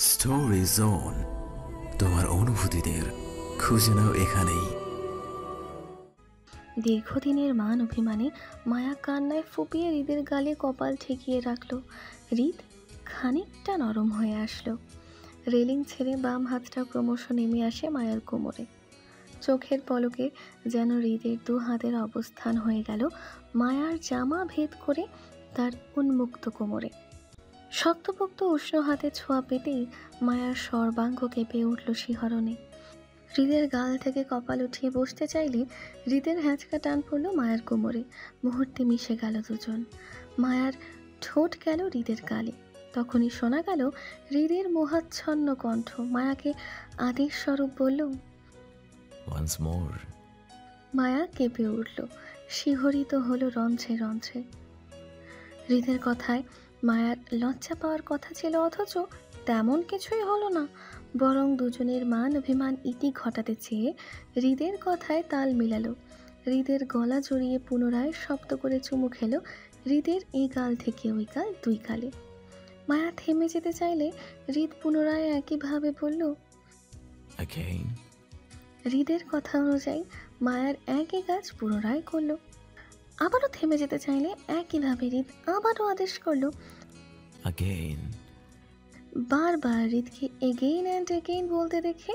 Story zone, তোমার অনুভূতিদের খুঁজে নাও এখানেই। দীর্ঘদিনের মান অভিমানে মায়া কান্নায় ফুপিয়ে হৃদের গালে কপাল ঠেকিয়ে রাখল। হৃদ খানিকটা নরম হয়ে আসলো। রেলিং ছেড়ে বাম হাতটা ক্রমশ নেমে আসে মায়ার কোমরে। চোখের পলকে যেন হৃদের দু হাতের অবস্থান হয়ে গেল মায়ার জামা ভেদ করে তার উন্মুক্ত কোমরে। শক্তপোক্ত উষ্ণ হাতে ছোঁয়া পেতেই মায়ার সর্বাঙ্গ কেঁপে উঠল শিহরণে। হৃদের গাল থেকে কপাল উঠিয়ে বসতে চাইলে হৃদের হ্যাঁচকা টান পড়ল মায়ার কোমরে। মুহূর্তে মিশে গেল দুজন। মায়ার ঠোঁট গেল হৃদের গালে। তখনই শোনা গেল হৃদের মোহাচ্ছন্ন কণ্ঠ মায়াকে আদেশ স্বরূপ বলল, ওয়ান্স মোর। মায়া কেঁপে উঠল, শিহরিত হলো রঞ্চে রঞ্চে। হৃদের কথায় মায়ার লজ্জা পাওয়ার কথা ছিল, অথচ তেমন কিছুই হলো না। বরং দুজনের মান অভিমান ইতি ঘটাতে চেয়ে হৃদের কথায় তাল মিলালো। হৃদের গলা জড়িয়ে পুনরায় শব্দ করে চুমু খেলো হৃদের এই গাল থেকে ওই গাল, দুই গালে। মায়া থেমে যেতে চাইলে হৃদ পুনরায় একইভাবে বলল, Again? হৃদের কথা অনুযায়ী মায়ার একই কাজ পুনরায় করলো। আবারও থেমে যেতে চাইলে একইভাবে হৃদ আবারও আদেশ করলো। Again? বারবার হৃদকে এগেইন অ্যান্ড এগেইন বলতে দেখে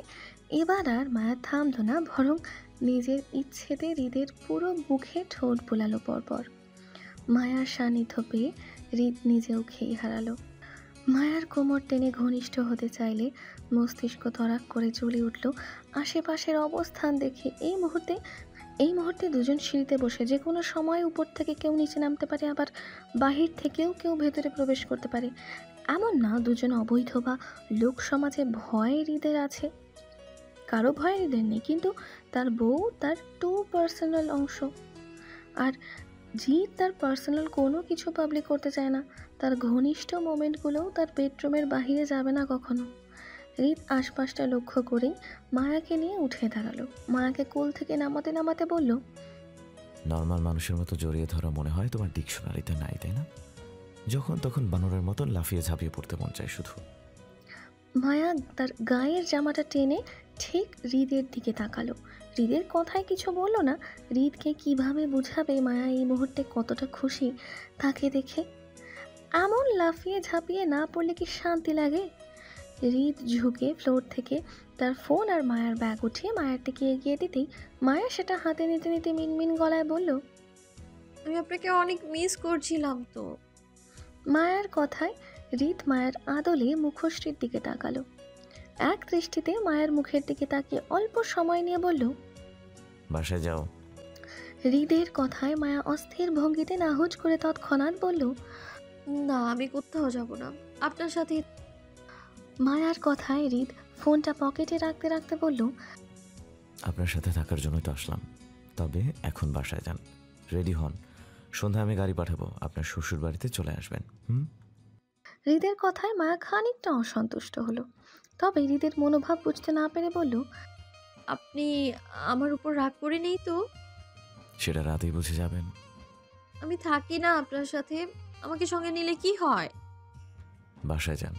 এবার আর মায়া থামল না, বরং নিজের ইচ্ছেতে হৃদের পুরো মুখে ঠোঁট বোলালো পরপর। মায়ার সান্নিধ্য পেয়ে হৃদ নিজেও খেয়ে হারালো। মায়ার কোমর টেনে ঘনিষ্ঠ হতে চাইলে মস্তিষ্ক তরাক করে জ্বলে উঠল আশেপাশের অবস্থান দেখে। এই মুহূর্তে দুজন সিঁড়িতে বসে, যে কোনো সময় উপর থেকে কেউ নিচে নামতে পারে, আবার বাহির থেকেও কেউ ভেতরে প্রবেশ করতে পারে। এমন না দুজন অবৈধ বা লোক সমাজে ভয় হৃদের আছে, কারো ভয় হৃদের নেই, কিন্তু তার বউ তার টু পার্সোনাল অংশ। আর জিৎ তার পার্সোনাল কোনো কিছু পাবলিক করতে চায় না। তার ঘনিষ্ঠ মোমেন্টগুলোও তার বেডরুমের বাহিরে যাবে না কখনো। হৃদ আশপাশটা লক্ষ্য করেই মায়াকে নিয়ে উঠে দাঁড়ালো। মায়াকে কোল থেকে নামাতে নামাতে বলল, নর্মাল মানুষের মতো জড়িয়ে ধরা মনে হয় তোমার ডিকশনারিতে নাই, তাই না? যখন তখন বানরের মতন লাফিয়ে ঝাঁপিয়ে পড়তে মন চায় শুধু। মায়া তার গায়ের জামাটা টেনে ঠিক হৃদের দিকে তাকালো। হৃদের কথায় কিছু বলল না। হৃদকে কিভাবে বুঝাবে মায়া এই মুহূর্তে কতটা খুশি তাকে দেখে? এমন লাফিয়ে ঝাঁপিয়ে না পড়লে কি শান্তি লাগে? হৃদ ঝুঁকে ফ্লোর থেকে তার ফোন আর মায়ার ব্যাগ উঠিয়ে মায়ের দিকে এগিয়ে দিতেই মায়া সেটা হাতে নিতে নিতে মিনমিন গলায় বলল, আমি আপনাকে অনেক মিস করছিলাম তো। মায়ার কথায় হৃদ মায়ের আদলে মুখশ্রীর দিকে তাকালো। এক দৃষ্টিতে মায়ের মুখের দিকে তাকিয়ে অল্প সময় নিয়ে বলল, বাসায় যাও। হৃদের কথায় মায়া অস্থির ভঙ্গিতে নাহুজ করে তৎক্ষণাৎ বলল, না, আমি কোথাও যাব না, আপনার সাথে। মায়ার কথায় হৃদ ফোনটা পকেটে রাখতে রাখতে বলল, আপনার সাথে থাকার জন্যই তো আসলাম। তবে এখন বাসায় যান, রেডি হন। সন্ধ্যায় আমি গাড়ি পাঠাবো, আপনার শ্বশুর বাড়িতে চলে আসবেন। হৃদের কথায় মায়া খানিকটা অসন্তুষ্ট হলো। তবে হৃদের মনোভাব বুঝতে না পেরে বলল, আপনি আমার উপর রাগ করে নেই তো? সেটা রাতেই বুঝে যাবেন। আমি থাকি না আপনার সাথে, আমাকে সঙ্গে নিলে কি হয়? বাসায় যান,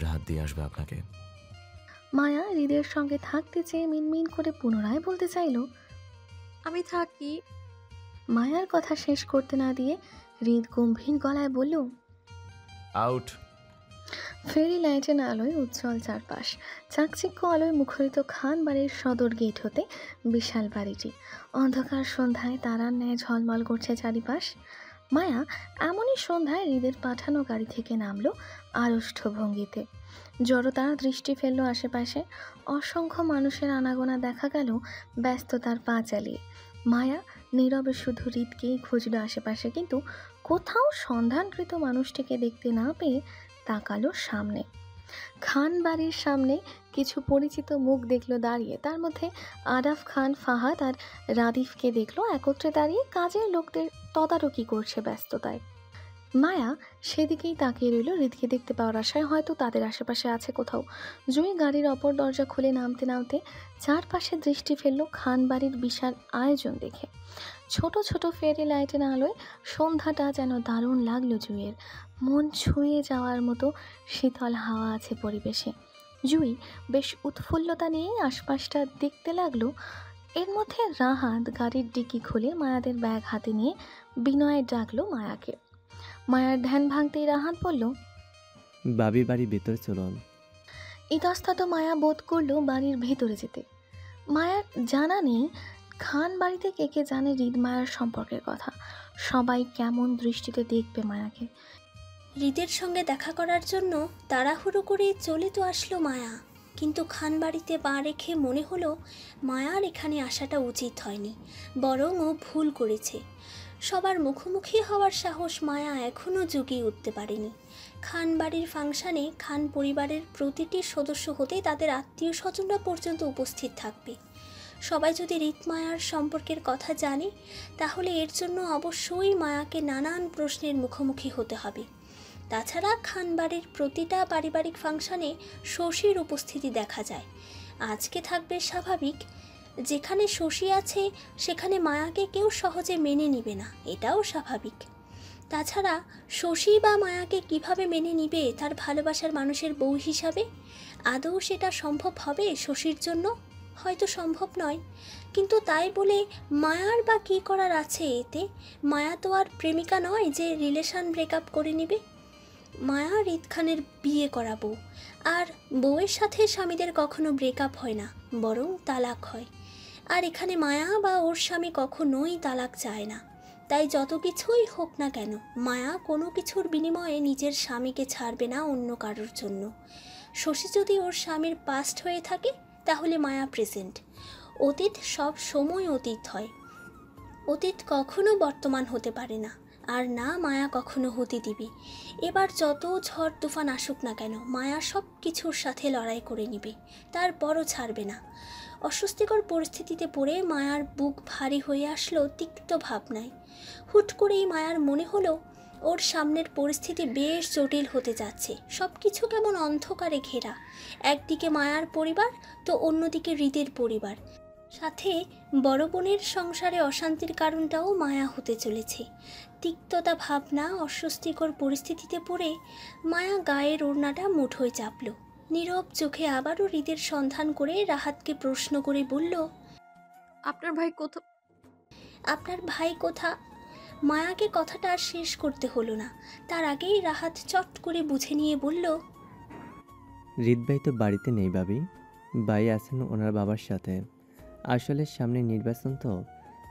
রাত দিয়ে আসবে আপনাকে। মায়া হৃদের সঙ্গে থাকতে চেয়ে মিনমিন করে পুনরায় বলতে চাইল, আমি থাকি। মায়ার কথা শেষ করতে না দিয়ে হৃদ গম্ভীর গলায় বলল, আউট। ফেরি লাইটের আলোয় উজ্জ্বল চারপাশ, চাকচিক্য আলোয় মুখরিত খান বাড়ির সদর গেট হতে বিশাল বাড়িটি। অন্ধকার সন্ধ্যায় তারার ন্যায় ঝলমল করছে চারিপাশ। মায়া এমনই সন্ধ্যায় হৃদের পাঠানো গাড়ি থেকে নামলো আড়ষ্ট ভঙ্গিতে। জড়তার দৃষ্টি ফেলল আশেপাশে। অসংখ্য মানুষের আনাগোনা দেখা গেল ব্যস্ততার পা চালিয়ে। মায়া নীরবে শুধু হৃদকেই খুঁজল আশেপাশে, কিন্তু কোথাও সন্ধানকৃত মানুষটিকে দেখতে না পেয়ে তাকালো সামনে। খান বাড়ির সামনে কিছু পরিচিত মুখ দেখলো দাঁড়িয়ে। তার মধ্যে আরাফ খান, ফাহাদ আর রাদিফকে দেখলো একত্রে দাঁড়িয়ে কাজের লোকদের তদারকি করছে ব্যস্ততায়। মায়া সেদিকেই তাকিয়ে রইল, হৃদকে দেখতে পাওয়ার আশায়, হয়তো তাদের আশেপাশে আছে কোথাও। জুই গাড়ির অপর দরজা খুলে নামতে নামতে চারপাশে দৃষ্টি ফেলল খান বাড়ির বিশাল আয়োজন দেখে। ছোট ছোট ফেরি লাইটের আলোয় সন্ধ্যাটা যেন দারুণ লাগলো জুইয়ের। মন ছুঁয়ে যাওয়ার মতো শীতল হাওয়া আছে পরিবেশে। জুই বেশ উৎফুল্লতা নিয়েই আশপাশটা দেখতে লাগলো। এর মধ্যে রাহাত গাড়ির ডিকি খুলে মায়াদের ব্যাগ হাতে নিয়ে বিনয়ে ডাকলো মায়াকে। মায়ার ধ্যান ভাঙতেই রাহাত বলল, বাবি বাড়ি ভেতরে চলুন। ইতস্তত মায়া বোধ করলো বাড়ির ভেতরে যেতে। মায়ার জানা নেই খান বাড়িতে কে কে জানে হৃদ মায়ার সম্পর্কের কথা। সবাই কেমন দৃষ্টিতে দেখবে মায়াকে। হৃদের সঙ্গে দেখা করার জন্য তাড়াহুড়ো করে চলে তো আসলো মায়া, কিন্তু খান বাড়িতে পা রেখে মনে হলো মায়ার এখানে আসাটা উচিত হয়নি, বরং ও ভুল করেছে। সবার মুখোমুখি হওয়ার সাহস মায়া এখনও জুগিয়ে উঠতে পারেনি। খান বাড়ির ফাংশানে খান পরিবারের প্রতিটি সদস্য হতে তাদের আত্মীয় স্বজনরা পর্যন্ত উপস্থিত থাকবে। সবাই যদি মায়ার সম্পর্কের কথা জানে, তাহলে এর জন্য অবশ্যই মায়াকে নানান প্রশ্নের মুখোমুখি হতে হবে। তাছাড়া খান বাড়ির প্রতিটা পারিবারিক ফাংশানে শশীর উপস্থিতি দেখা যায়। আজকে থাকবে স্বাভাবিক, যেখানে শশী আছে সেখানে মায়াকে কেউ সহজে মেনে নিবে না, এটাও স্বাভাবিক। তাছাড়া শশী বা মায়াকে কিভাবে মেনে নিবে তার ভালোবাসার মানুষের বউ হিসাবে? আদৌ সেটা সম্ভব হবে শশীর জন্য? হয়তো সম্ভব নয়, কিন্তু তাই বলে মায়ার বা কী করার আছে এতে? মায়া তো আর প্রেমিকা নয় যে রিলেশন ব্রেকআপ করে নিবে। মায়া হৃদ খানের বিয়ে করা বউ, আর বউয়ের সাথে স্বামীদের কখনো ব্রেকআপ হয় না, বরং তালাক হয়। আর এখানে মায়া বা ওর স্বামী কখনোই তালাক চায় না। তাই যত কিছুই হোক না কেন, মায়া কোনো কিছুর বিনিময়ে নিজের স্বামীকে ছাড়বে না অন্য কারোর জন্য। শশী যদি ওর স্বামীর পাস্ট হয়ে থাকে, তাহলে মায়া প্রেজেন্ট। অতীত সব সময় অতীত হয়, অতীত কখনো বর্তমান হতে পারে না, আর না মায়া কখনো হতে দিবে। এবার যত ঝড় তুফান আসুক না কেন, মায়া সব কিছুর সাথে লড়াই করে নেবে, তারপরও ছাড়বে না। অস্বস্তিকর পরিস্থিতিতে পড়ে মায়ার বুক ভারী হয়ে আসলো তিক্ত ভাবনায়। হুট করেই মায়ার মনে হলো ওর সামনের পরিস্থিতি বেশ জটিল হতে যাচ্ছে। সব কিছু কেমন অন্ধকারে ঘেরা, একদিকে মায়ার পরিবার তো অন্যদিকে হৃদের পরিবার, সাথে বড় বোনের সংসারে অশান্তির কারণটাও মায়া হতে চলেছে। তিক্ততা ভাবনা, অস্বস্তিকর পরিস্থিতিতে পড়ে মায়া গায়ের ওড়নাটা মুঠোয় চাপল। নীরব চোখে আবারও হৃদের সন্ধান করে রাহাতকে প্রশ্ন করে বলল, আপনার ভাই আপনার ভাই কোথা? মায়াকে কথাটা আর শেষ করতে হলো না, তার আগেই রাহাত চট করে বুঝে নিয়ে বলল, হৃদ ভাই তো বাড়িতে নেই বাবি, ভাই আছেন ওনার বাবার সাথে। আসলে সামনে নির্বাচন তো,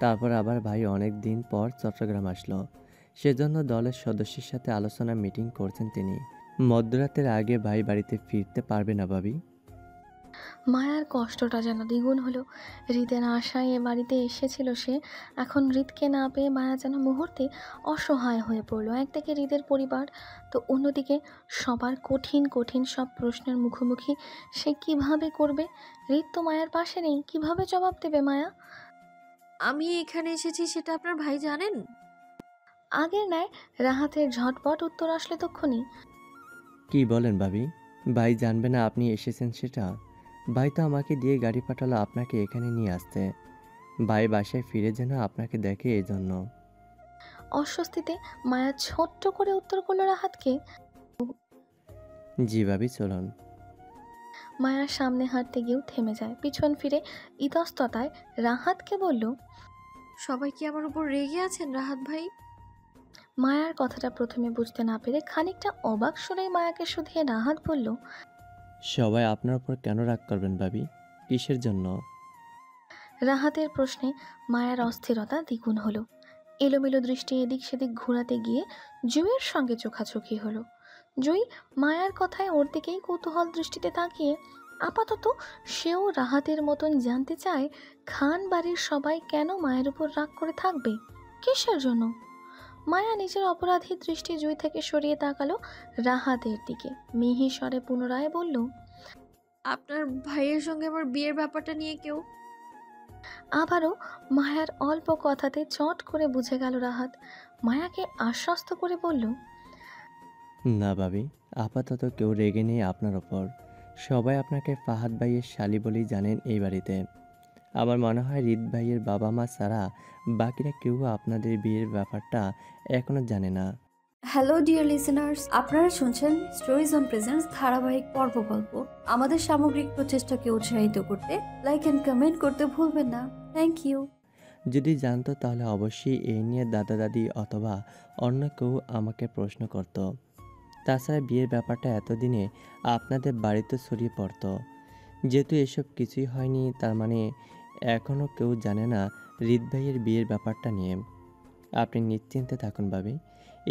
তারপর আবার ভাই অনেক দিন পর চট্টগ্রাম আসলো, সেজন্য দলের সদস্যের সাথে আলোচনা মিটিং করছেন তিনি। মধ্যরাতের আগে ভাই বাড়িতে ফিরতে পারবে না বাবি। মায়ার কষ্টটা যেন দ্বিগুণ হলো। হৃদের আশায় এ বাড়িতে এসেছিল সে, এখন হৃদকে না পেয়ে মায়া যেন মুহূর্তে অসহায় হয়ে পড়ল। একদিকে হৃদের পরিবার, তো অন্যদিকে সবার কঠিন কঠিন সব প্রশ্নের মুখোমুখি সে কিভাবে করবে? হৃদ তো মায়ার পাশে নেই, কিভাবে জবাব দেবে মায়া? আমি এখানে এসেছি সেটা আপনার ভাই জানেন? আগের ন্যায় রাহাতের ঝটপট উত্তর আসলে তক্ষুনি। কি বলেন ভাবি, ভাই জানবে না আপনি এসেছেন সেটা? ভাই তো আমাকে দিয়ে গাড়ি পাঠালো আপনাকে এখানে নিয়ে আসতে। ভাই বাসায় ফিরে যেন আপনাকে দেখে, এই জন্য। অস্বস্তিতে মায়া ছোট্ট করে উত্তর করলো রাহাতকে। জি ভাবি চলুন। মায়ার সামনে হাঁটতে গিয়েও থেমে যায়, পিছন ফিরে ইতস্ততায় রাহাতকে বলল, সবাই কি আমার উপর রেগে আছেন রাহাত ভাই? মায়ার কথাটা প্রথমে বুঝতে না পেরে খানিকটা অবাক শুনেই মায়াকে শুধিয়ে রাহাত বলল, সবাই আপনার উপর কেন রাগ করবেন ভাবি, কিসের জন্য? রাহাতের প্রশ্নে মায়ার অস্থিরতা দ্বিগুণ হলো। এলোমেলো দৃষ্টি এদিক সেদিক ঘোরাতে গিয়ে জুইয়ের সঙ্গে চোখাচোখি হলো। জুই মায়ার কথায় ওর দিকেই কৌতূহল দৃষ্টিতে তাকিয়ে আপাতত সেও রাহাতের মতন জানতে চায় খান বাড়ির সবাই কেন মায়ের উপর রাগ করে থাকবে, কিসের জন্য। মায়া নিজের অপরাধী দৃষ্টি জুই থেকে সরিয়ে তাকালো রাহাতের দিকে, মিহি স্বরে পুনরায় বলল, আপনার ভাইয়ের সঙ্গে আমার বিয়ের ব্যাপারটা নিয়ে কেউ? আবারও মায়ার অল্প কথাতে চট করে বুঝে গেল রাহাত। মায়াকে আশ্বস্ত করে বলল, না ভাবি, আপাতত কেউ রেগে নেই আপনার ওপর। সবাই আপনাকে ফাহাদ ভাইয়ের শালি বলেই জানেন এই বাড়িতে। আমার মনে হয় হৃদ ভাইয়ের বাবা মা ছাড়া বাকিরা কেউ আপনাদের বিয়ের ব্যাপারটা এখনো জানে না। হ্যালো ডিয়ার লিসেনার্স, আপনারা শুনছেন স্টোরিজ অন প্রেজেন্টস ধারাবাহিক পর্ব গল্প। আমাদের সামগ্রিক প্রচেষ্টাকে উৎসাহিত করতে লাইক এন্ড কমেন্ট করতে ভুলবেন না। Thank you. যদি জানতো তাহলে অবশ্যই এই নিয়ে দাদা দাদি অথবা অন্য কেউ আমাকে প্রশ্ন করত। তাছাড়া বিয়ের ব্যাপারটা এতদিনে আপনাদের বাড়িতে ছড়িয়ে পড়তো। যেহেতু এসব কিছুই হয়নি, তার মানে এখনও কেউ জানে না হৃদ ভাইয়ের বিয়ের ব্যাপারটা নিয়ে। আপনি নিশ্চিন্তে থাকুন ভাবি,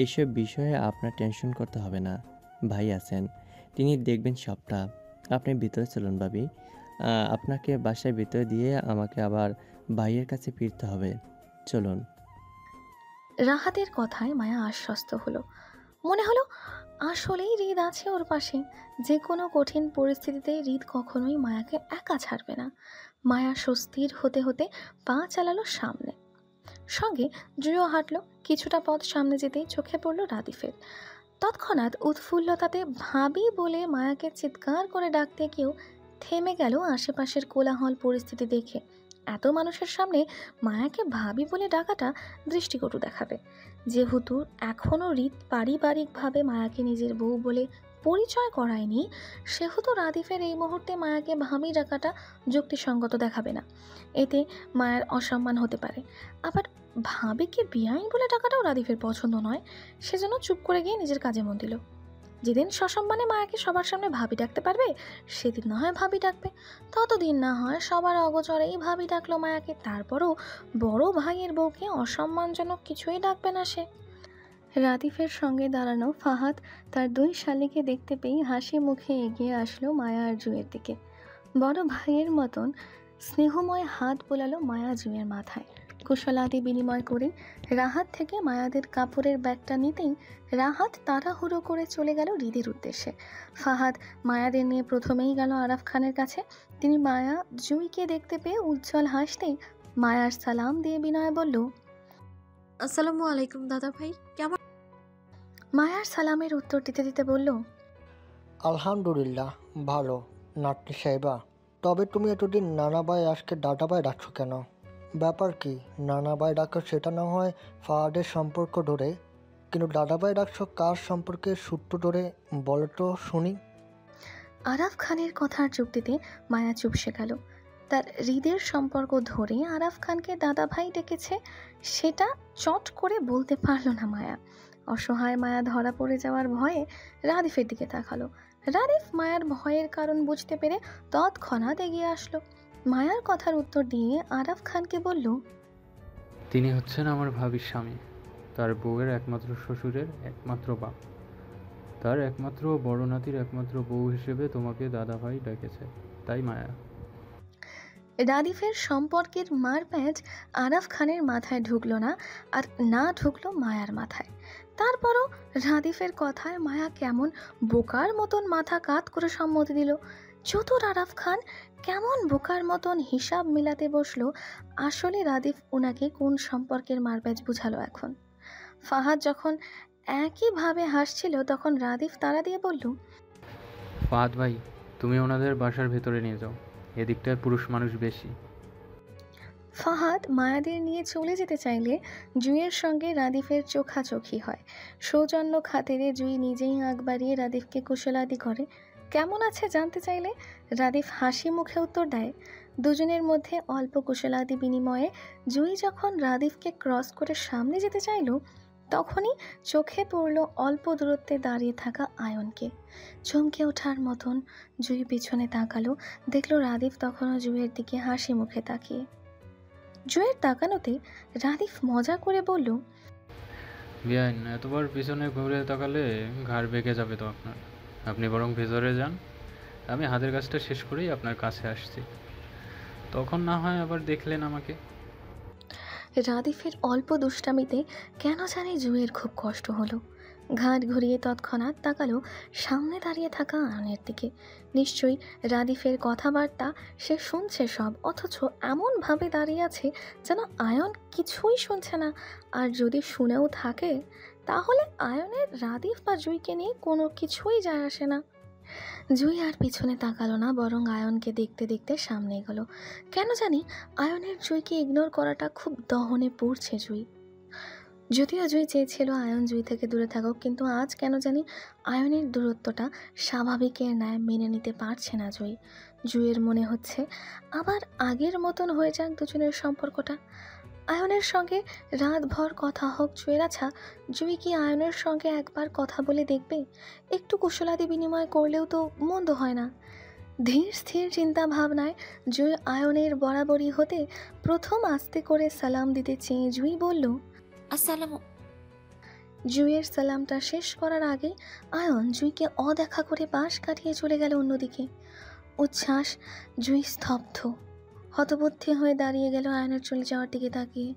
এসব বিষয়ে আপনার টেনশন করতে হবে না। ভাই আছেন, তিনি দেখবেন সবটা। আপনি ভিতরে চলুন ভাবি, আপনাকে বাসায় ভিতরে দিয়ে আমাকে আবার ভাইয়ের কাছে ফিরতে হবে। চলুন। রাহাতের কথায় মায়া আশ্বস্ত হলো। মনে হলো আসলেই হৃদ আছে ওর পাশে। যে কোনো কঠিন পরিস্থিতিতে হৃদ কখনোই মায়াকে একা ছাড়বে না। মায়া স্বস্তির হতে হতে পা চালালো সামনে, সঙ্গে জুঁইও হাঁটলো। কিছুটা পথ সামনে যেতেই চোখে পড়লো রাদিফের। তৎক্ষণাৎ উৎফুল্লতাতে ভাবি বলে মায়াকে চিৎকার করে ডাকতে কেউ থেমে গেল আশেপাশের কোলাহল পরিস্থিতি দেখে। এত মানুষের সামনে মায়াকে ভাবি বলে ডাকাটা দৃষ্টিকটু দেখাবে। যেহেতু এখনও হৃদ পারিবারিকভাবে মায়াকে নিজের বউ বলে পরিচয় করায়নি, সেহেতু রাদিফের এই মুহূর্তে মায়াকে ভাবি ডাকাটা যুক্তিসঙ্গত দেখাবে না। এতে মায়ের অসম্মান হতে পারে। আবার ভাবিকে বিয়াই বলে ডাকাটাও রাদিফের পছন্দ নয়। সেজন্য চুপ করে গিয়ে নিজের কাজে মন দিল। যেদিন সসম্মানে মায়াকে সবার সামনে ভাবি ডাকতে পারবে, সেদিন না হয় ভাবি ডাকবে। ততদিন না হয় সবার অগোচরেই ভাবি ডাকলো মায়াকে। তারপরও বড় ভাইয়ের বউকে অসম্মানজনক কিছুই ডাকবে না সে। রাদিফের সঙ্গে দাঁড়ানো ফাহাদ তার দুই শালিকে দেখতে পেয়ে হাসি মুখে এগিয়ে আসলো মায়া আর জুঁয়ের দিকে। বড় ভাইয়ের মতন স্নেহময় হাত বোলালো মায়া জুঁয়ের মাথায়। কুশলাদি বিনিময় করে রাহাত থেকে মায়াদের কাপড়ের ব্যাগটা নিতেই রাহাত তাড়াহুড়ো করে চলে গেল হৃদের উদ্দেশ্যে। ফাহাদ মায়াদের নিয়ে প্রথমেই গেল আরাফ খানের কাছে। তিনি মায়া জুঁইকে দেখতে পেয়ে উজ্জ্বল হাসতেই মায়ার সালাম দিয়ে বিনয় বলল, আসসালামু আলাইকুম দাদা ভাই, কেমন? মায়ার সালামের উত্তর দিতে দিতে বলল, আলহামদুলিল্লাহ ভালো নাতনি সাহেবা। তবে তুমি এতদিন নানাবাই আজকে দাদাবাই ডাকছো কেন? ব্যাপার কি? নানাবাই ডাকো সেটা না হয় ফাহাদের সম্পর্ক ধরে, কিন্তু দাদাবাই ডাকছো কার সম্পর্কে সূত্র ধরে বলো তো শুনি। আরাফ খানের কথার যুক্তিতে মায়া চুপসে গেল। তার হৃদের সম্পর্ক ধরে আরাফ খানকে দাদা ভাই ডেকেছে, সেটা চট করে বলতে পারল না মায়া। অসহায় মায়া ধরা পড়ে যাওয়ার ভয়ে রাদিফের দিকে তাকালো। রাদিফ মায়ার ভয়ের কারণ বুঝতে পেরে তৎক্ষণাৎ এগিয়ে আসলো। মায়ার কথার উত্তর দিয়ে আরাফ খানকে বলল, তিনি হচ্ছেন আমার ভাবির স্বামী, তার বউয়ের একমাত্র শ্বশুরের একমাত্র বাপ, তার একমাত্র বড় নাতির একমাত্র বউ হিসেবে তোমাকে দাদাভাই ডেকেছে, তাই মায়া। রাদিফের সম্পর্কের মারপ্যাঁচ আরাফ খানের মাথায় ঢুকলো না, আর না ঢুকলো মায়ার মাথায়। তারপরও রাদিফের কথায় মায়া কেমন বোকার মতন মাথা কাত করে সম্মতি দিল। চতুর আরাফ খান কেমন বোকার মতন হিসাব মিলাতে বসলো। আসলে রাদিফ ওনাকে কোন সম্পর্কের মারপ্যাঁচ বুঝালো এখন। ফাহাদ যখন একইভাবে হাসছিল, তখন রাদিফ তাড়া দিয়ে বলল, ফাহাদ ভাই, তুমি ওনাদের বাসার ভেতরে নিয়ে যাও, এদিকটায় পুরুষ মানুষ বেশি। ফাহাদ মায়াদের নিয়ে চলে যেতে চাইলে জুঁইয়ের সঙ্গে রাদিফের চোখাচোখি হয়। সৌজন্য খাতিরে জুঁই নিজেই আগ বাড়িয়ে রাদিফকে কুশলাদি করে। কেমন আছে জানতে চাইলে রাদিফ হাসি মুখে উত্তর দেয়। দুজনের মধ্যে অল্প কুশলাদি বিনিময়ে জুঁই যখন রাদিফকে ক্রস করে সামনে যেতে চাইল, তখনই চোখে পড়ল অল্প দূরত্বে দাঁড়িয়ে থাকা আয়নকে। চমকে ওঠার মতন জুঁই পিছনে তাকালো, দেখল রাদিফ তখনও জুঁইয়ের দিকে হাসি মুখে তাকিয়ে। জুঁইয়ের তাকানোতে রাদিফ মজা করে বলল, বিয়ান, এতবার পিছনে ঘুরে তাকালে ঘাড় বেঁকে যাবে তো আপনার। আপনি বরং ভেতরে যান, আমি হাতের কাজটা শেষ করেই আপনার কাছে আসছি, তখন না হয় আবার দেখলেন আমাকে। রাদিফের অল্প দুষ্টামিতে কেন জানি জুঁইয়ের খুব কষ্ট হলো। ঘাট ঘুরিয়ে তৎক্ষণাৎ তাকালো সামনে দাঁড়িয়ে থাকা আয়নের দিকে। নিশ্চয়ই রাদিফের কথাবার্তা সে শুনছে সব, অথচ এমনভাবে দাঁড়িয়ে আছে যেন আয়ন কিছুই শুনছে না। আর যদি শুনেও থাকে তাহলে আয়নের রাদিফ বা জুইকে নিয়ে কোনো কিছুই যায় আসে না। জুই আর পিছনে তাকালো না, বরং আয়নকে দেখতে দেখতে সামনে এগোলো। কেন জানি আয়নের জুইকে ইগনোর করাটা খুব দহনে পড়ছে জুই। যদিও জুই চেয়েছিল আয়ন জুই থেকে দূরে থাকুক, কিন্তু আজ কেন জানি আয়নের দূরত্বটা স্বাভাবিকের ন্যায় মেনে নিতে পারছে না জুই। জুইয়ের মনে হচ্ছে আবার আগের মতন হয়ে যাক দুজনের সম্পর্কটা। আয়নের সঙ্গে রাতভর কথা হোক জুইয়ের। আচ্ছা, জুই কি আয়নের সঙ্গে একবার কথা বলে দেখবে? একটু কুশলাদি বিনিময় করলেও তো মন্দ হয় না। ধীর স্থির চিন্তা ভাবনায় জুই আয়নের বরাবরই হতে প্রথম আস্তে করে সালাম দিতে চেয়ে জুই বলল, আসসালাম। জুইয়ের সালামটা শেষ করার আগে আয়ন জুইকে অদেখা করে পাশ কাটিয়ে চলে গেল অন্যদিকে। উচ্ছ্বাস, জুই স্তব্ধ, হতবুদ্ধি হয়ে দাঁড়িয়ে গেল আয়নের চলে যাওয়ার দিকে তাকিয়ে।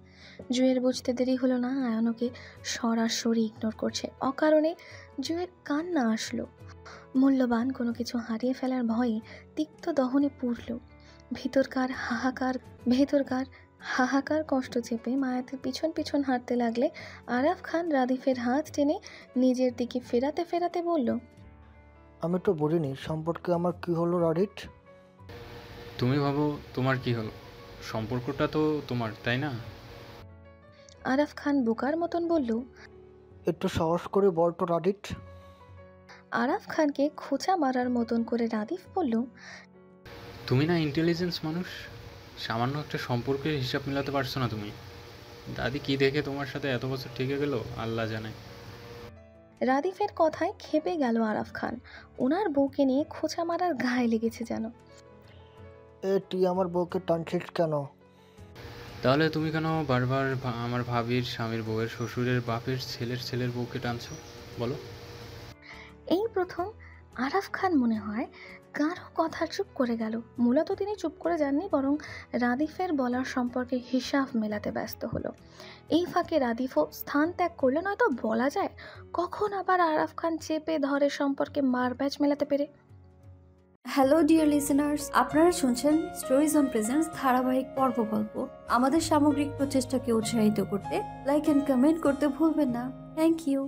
জুইয়ের বুঝতে দেরি হলো না আয়ন ওকে সরাসরি ইগনোর করছে। অকারণে জুইয়ের কান্না আসলো। মূল্যবান কোনো কিছু হারিয়ে ফেলার ভয়ে তিক্ত দহনে পুড়ল। ভেতরকার হাহাকার কষ্ট চেপে মায়াতের পিছন পিছন হাঁটতে লাগলে আরাফ খান রাদিফের হাত টেনে নিজের দিকে ফেরাতে ফেরাতে বলল, আমি তো বলিনি সম্পর্কে আমার কি হলো রাডিট। তুমি ভাবো তোমার কি হলো, সম্পর্কটা তো তোমার, তাই না? আরাফ খান বোকার মতন বলল। একটু সাহস করে বল তো রাডিট। আরাফ খানকে খোঁচা মারার মতন করে রাদিফ বলল, তুমি না ইন্টেলিজেন্স মানুষ, সামান্য একটা সম্পর্কের হিসাব মেলাতে পারছো না তুমি? দাদি কি দেখে তোমার সাথে এত বছর ঠেকে গেল আল্লাহ জানে। রাদিফের কথায় ক্ষেপে গেল আরাফ খান। ওনার বউকে নিয়ে খোঁচা মারার গায়ে লেগেছে যেন। তুই আমার বউকে টানছিস কেন? তাহলে তুমি কেন বারবার আমার ভাবির স্বামীর বউয়ের শ্বশুরের বাপের ছেলের বউকে টানছো বলো? এই প্রথম আরাফ খান মনে হয় কারো কথা চুপ করে গেল। মূলত তিনি চুপ করে যাননি, বরং রাদিফের বলার সম্পর্কে হিসাব মেলাতে ব্যস্ত হলো। এই ফাঁকে রাদিফও স্থান ত্যাগ করলে, নয়তো বলা যায় কখন আবার আরাফ খান চেপে ধরে সম্পর্কে মারপ্যাচ মেলাতে পেরে। হ্যালো ডিয়ার লিসেনার্স, আপনারা শুনছেন স্টোরিজ অন প্রেজেন্স ধারাবাহিক পর্ব গল্প। আমাদের সামগ্রিক প্রচেষ্টাকে উৎসাহিত করতে লাইক এন্ড কমেন্ট করতে ভুলবেন না। Thank you.